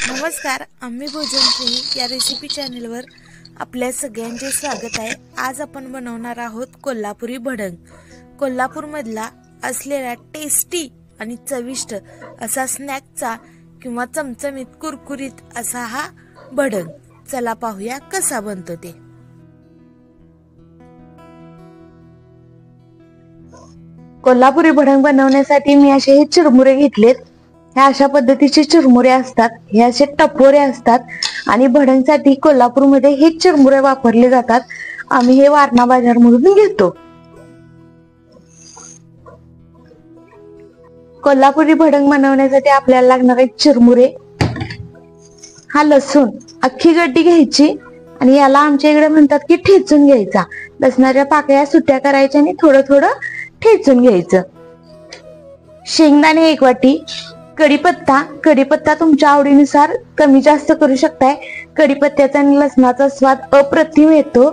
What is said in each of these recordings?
नमस्कार, आम्ही भोजन प्रेमी या रेसिपी चॅनलवर आपल्या सगळ्यांचे स्वागत आहे। आज आपण बनवणार आहोत कोल्हापुरी भडंग। कोल्हापूरमधला असलेला टेस्टी आणि चविष्ट असा स्नॅकचा किंवा चमचमीत कुरकुरीत असा हा भडंग। चला पाहूया कसा बनतो ते। कोल्हापुरी भडंग बनवण्यासाठी मी असे हे चिरमुरे घेतलेत। ह्या अशा पद्धतीचे चिरमुरे असतात, हे असे टपोरे असतात आणि भडंगसाठी कोल्हापूरमध्ये हे चिरमुरे वापरले जातात। आम्ही हे वारणा बाजारमधून घेतो। कोल्हापुरी भडंग बनवण्यासाठी आपल्याला लागणार आहेत चिरमुरे, हा लसूण, अख्खी गड्डी घ्यायची आणि याला आमच्या इकडे म्हणतात की ठेचून घ्यायचा। लसणाच्या पाकळ्या सुट्या करायच्या आणि थोडं थोडं ठेचून घ्यायचं। शेंगदाणे 1 वाटी, कढीपत्ता तुमच्या आवडीनुसार कमी जास्त करू शकताय। कढीपत्त्याचा आणि लसणाचा स्वाद अप्रतिम येतो।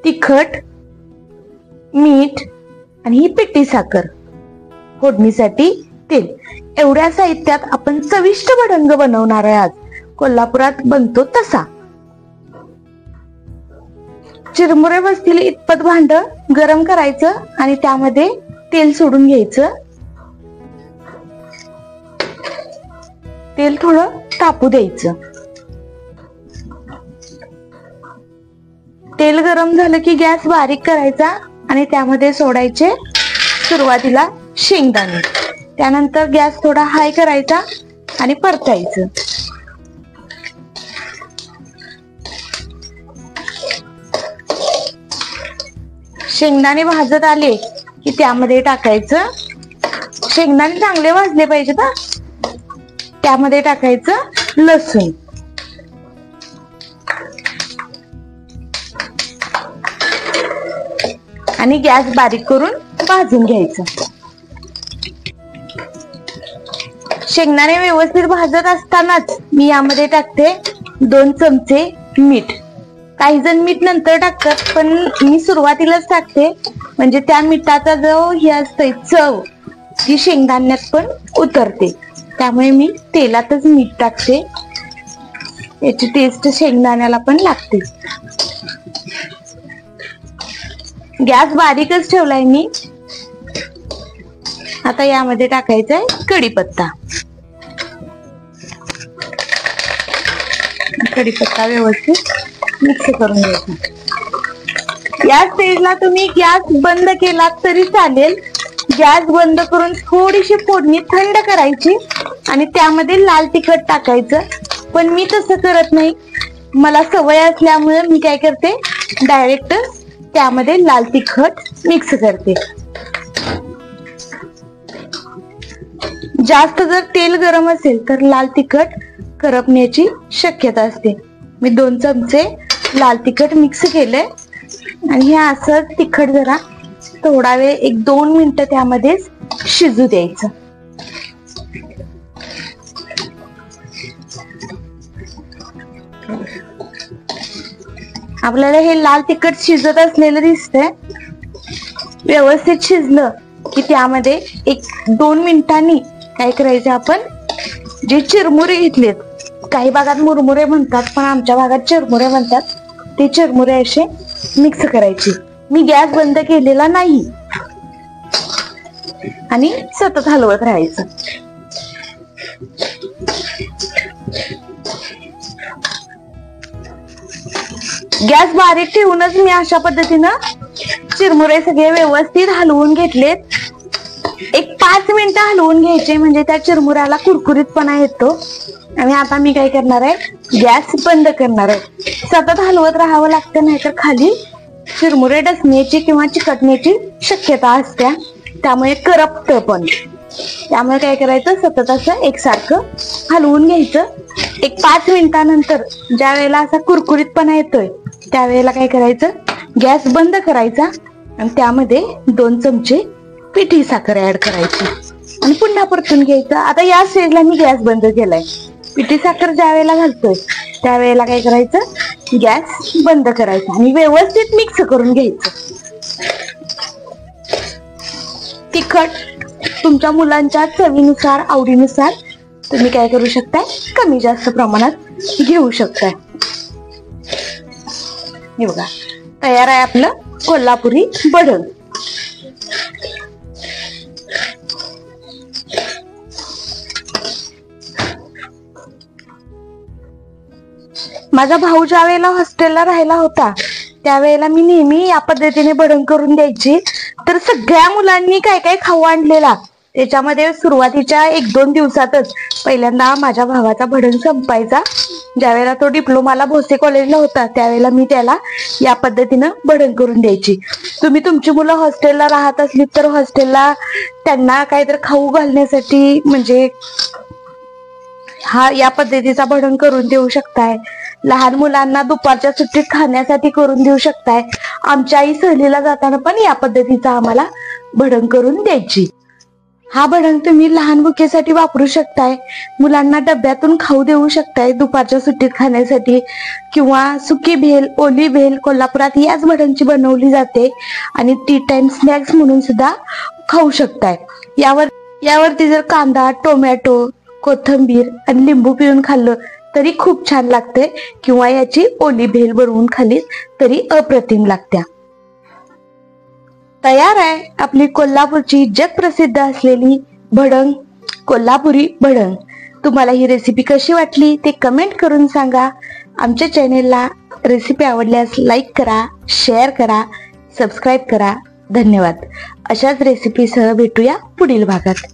तिखट, मीठ आणि ही पिठी साखर, फोडणीसाठी तेल, एवढ्या साहित्यात आपण चविष्ट भडंग बनवणार आहे। आज कोल्हापुरात बनतो तसा। चिरमुरे बसतील इतपत भांड गरम करायचं आणि त्यामध्ये तेल सोडून घ्यायचं। तेल थोडं तापू द्यायचं। तेल गरम झालं की गॅस बारीक करायचा आणि त्यामध्ये सोडायचे सुरुवातीला शेंगदाणे। त्यानंतर गॅस थोडा हाय करायचा आणि परतायचं। शेंगदाणे भाजत आले की त्यामध्ये टाकायचं, शेंगदाणे चांगले भाजले पाहिजेत हा। त्यामध्ये टाकायचं लसूण, आणि गॅस बारीक करून भाजून घ्यायचं। शेंगदाणे व्यवस्थित भाजत असतानाच मी यामध्ये टाकते 2 चमचे मीठ। काही जण मीठ नंतर टाकतात, पण मी सुरुवातीलाच टाकते, म्हणजे त्या मिठाचा जो हे असतोय चव ती शेंगदाण्यात पण उतरते। त्यामुळे मी तेलातच मीठ टाकते, याची टेस्ट शेंगदाण्याला पण लागते। गॅस बारीकच ठेवलाय मी। आता यामध्ये टाकायचा आहे कढीपत्ता। कढीपत्ता व्यवस्थित मिक्स करून घ्यायचा। या स्टेजला तुम्ही गॅस बंद केला तरी चालेल। गॅस बंद करून थोडीशी फोडणी थंड करायची आणि त्यामध्ये लाल तिखट टाकायचं, पण मी तसं करत नाही। मला सवय असल्यामुळे मी काय करते, डायरेक्ट त्यामध्ये लाल तिखट मिक्स करते। जास्त जर तेल गरम असेल तर लाल तिखट करपण्याची शक्यता असते। मी 2 चमचे लाल तिखट मिक्स केले आणि हे असं तिखट जरा थोडा वेळ 1-2 मिनिटं त्यामध्ये शिजू द्यायचं। आपल्याला हे लाल तिखट शिजत असलेलं दिसतंय। व्यवस्थित शिजलं की त्यामध्ये 1-2 मिनिटांनी काय करायचं, आपण जे चिरमुरे घेतलेत, काही भागात मुरमुरे म्हणतात पण आमच्या भागात चिरमुरे म्हणतात, ते चिरमुरे असे मिक्स करायचे। मी गॅस बंद केलेला नाही आणि सतत हलवत राहायचं। गॅस बारीक ठेवूनच मी अशा पद्धतीनं चिरमुरे सगळे व्यवस्थित हलवून घेतलेत। 1-5 मिनिटं हलवून घ्यायचे, म्हणजे त्या चिरमुऱ्याला कुरकुरीतपणा येतो। आणि आता मी काय करणार आहे, गॅस बंद करणार आहे। सतत हलवत राहावं लागतं, नाहीतर खाली चिरमुरे डसण्याची किंवा चिकटण्याची शक्यता असते, त्यामुळे करपतं पण। त्यामुळे काय करायचं, सतत असं एकसारखं हलवून घ्यायचं। 1-5 मिनिटानंतर ज्या वेळेला असा कुरकुरीतपणा येतोय त्यावेळेला काय करायचं, गॅस बंद करायचा आणि त्यामध्ये 2 चमचे पिठी साखर ऍड करायची आणि पुन्हा परतून घ्यायचं। आता या स्टेजला मी गॅस बंद केलाय। पिठी साखर ज्या वेळेला घालतोय त्यावेळेला काय करायचं, गॅस बंद करायचा आणि व्यवस्थित मिक्स करून घ्यायचं। तिखट तुमच्या मुलांच्या चवीनुसार, आवडीनुसार तुम्ही काय करू शकताय, कमी जास्त प्रमाणात घेऊ शकताय. हे बघा, तयार आहे आपलं कोल्हापुरी भडंग. माझा भाऊ ज्या वेळेला हॉस्टेलला राहिला होता त्यावेळेला मी नेहमी या पद्धतीने भडंग करून द्यायची. तर सगळ्या मुलांनी काय काय खाऊ आणलेला. त्याच्यामध्ये सुरुवातीच्या 1-2 दिवसातच पहिल्यांदा माझ्या भावाचा भडंग संपायचा. ज्यावेळेला तो डिप्लोमाला भोसे कॉलेजला होता त्यावेळेला मी त्याला या पद्धतीनं भडंग करून द्यायची. तुम्ही तुमची मुलं हॉस्टेलला राहत असली तर हॉस्टेलला त्यांना काहीतरी खाऊ घालण्यासाठी म्हणजे या पद्धतीचा भडंग करून देऊ शकताय. लहान मुलांना दुपारच्या सुट्टीत खाण्यासाठी करून देऊ शकताय. आमच्या आई सहलीला जाताना पण या पद्धतीचा आम्हाला भडंग करून द्यायची. हा भडंग तुम्ही लहान भुकेसाठी वापरू शकताय. मुलांना डब्यातून खाऊ देऊ शकताय दुपारच्या सुट्टीत खाण्यासाठी. किंवा सुकी भेल, ओली भेल कोल्हापुरात याच भडंगची बनवली जाते आणि टी टाइम स्नॅक्स म्हणून सुद्धा खाऊ शकताय. यावरती जर कांदा, टोमॅटो, कोथिंबीर आणि लिंबू पिळून खाल्लं तरी खूप छान लागते. किंवा याची ओली भेल बनवून खाल्ली तरी अप्रतिम लागत्या. तयार आहे आपली कोल्हापूरची जगप्रसिद्ध असलेली भडंग, कोल्हापुरी भडंग. तुम्हाला ही रेसिपी कशी वाटली ते कमेंट करून सांगा. आमच्या चॅनेलला रेसिपी आवडल्यास लाईक करा, शेअर करा, सबस्क्राईब करा. धन्यवाद. अशाच रेसिपीसह भेटूया पुढील भागात.